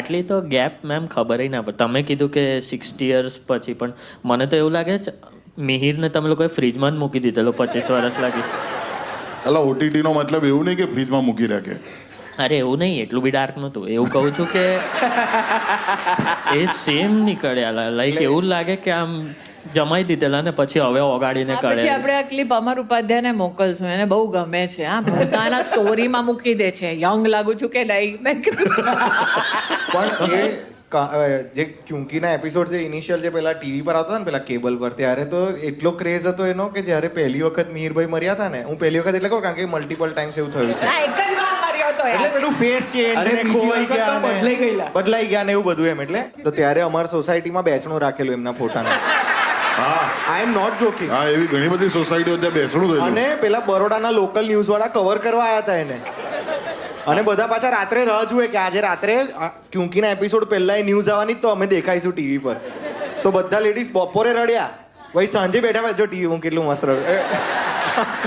આટલી તો gap ma'am ખબર ના પડે. તમે કીધું કે 60 years પછી, પણ મને તો એવું લાગે છે મિહિરને તમે લોકોએ ફ્રીજમાં જ મૂકી દીધેલો 25 વર્ષ લાગી. એટલે ઓટીટી નો મતલબ એવું નહીં કે ફ્રીજમાં મૂકી રાખે. અરે એવું નહીં, એટલું બી ડાર્ક નહોતું. એવું કહું છું કે એ સેમ નીકળ્યા, લાઈક એવું લાગે કે આમ જમાઈ દીધેલા ને પછી હવે ઓગાડીને પછી કાઢે. આપણે આ ક્લિપ અમર ઉપાધ્યાયને મોકલશું, એને બહુ ગમે છે. હા, પોતાના સ્ટોરીમાં મૂકી દે છે. યંગ લાગુ છું કે નહીં, મેં કીધું. પણ એ જે ક્યુંકીના એપિસોડ જે ઇનિશિયલ જે પેલા ટીવી પર આવતા હતા ને પેલા કેબલ પર, ત્યારે તો એટલો ક્રેઝ હતો એનો કે જ્યારે પહેલી વખત મિહિરભાઈ મર્યા હતા ને, હું પહેલી વખત એટલે કહું કારણ કે મલ્ટિપલ ટાઈમ્સ એવું થયું છે, હા, એક જ વાર માર્યો હતો એટલે યાર. પેલું ફેસ ચેન્જ ને ખોવાઈ ગયા ને બદલાઈ ગયા ને એવું બધું એમ. એટલે તો ત્યારે અમારી સોસાયટીમાં બેસણું રાખેલું એમના ફોટાને. હા આઈ એમ નોટ જોકિંગ. હા, એવી ઘણી બધી સોસાયટીઓ ત્યાં બેસણું થયેલું. અને પેલા બરોડાના લોકલ ન્યૂઝ વાળા કવર કરવા આવ્યા હતા એને, અને બધા પાછા રાત્રે રાહ જુએ કે આજે રાત્રે ક્યુંકીના એપિસોડ પહેલા એ ન્યૂઝ આવવાની તો અમે દેખાઈશું ટીવી પર. તો બધા લેડીઝ બપોરે રડ્યા, ભાઈ સાંજે બેઠા જો ટીવી હું કેટલું મસ્ત રડ્યું.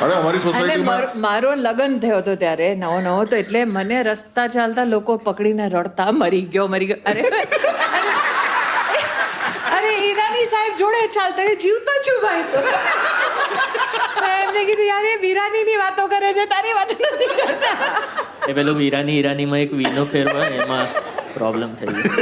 અરે અમારી અને સોસાયટીમાં મારો લગ્ન થયો હતો ત્યારે નવો નવો, તો એટલે મને રસ્તા ચાલતા લોકો પકડીને રડતા, મરી ગયો મરી ગયો. અરે ઈરાની સાહેબ જોડે ચાલતા, જીવતો છું ભાઈ. મેં એમને કીધું યાર એ વીરાનીની વાતો કરે છે, તારી વાતો નથી કરતા. એ પેલું વીરાની હીરાનીમાં એક વીનો ફેરવા એમાં પ્રોબ્લેમ થઈ ગયો.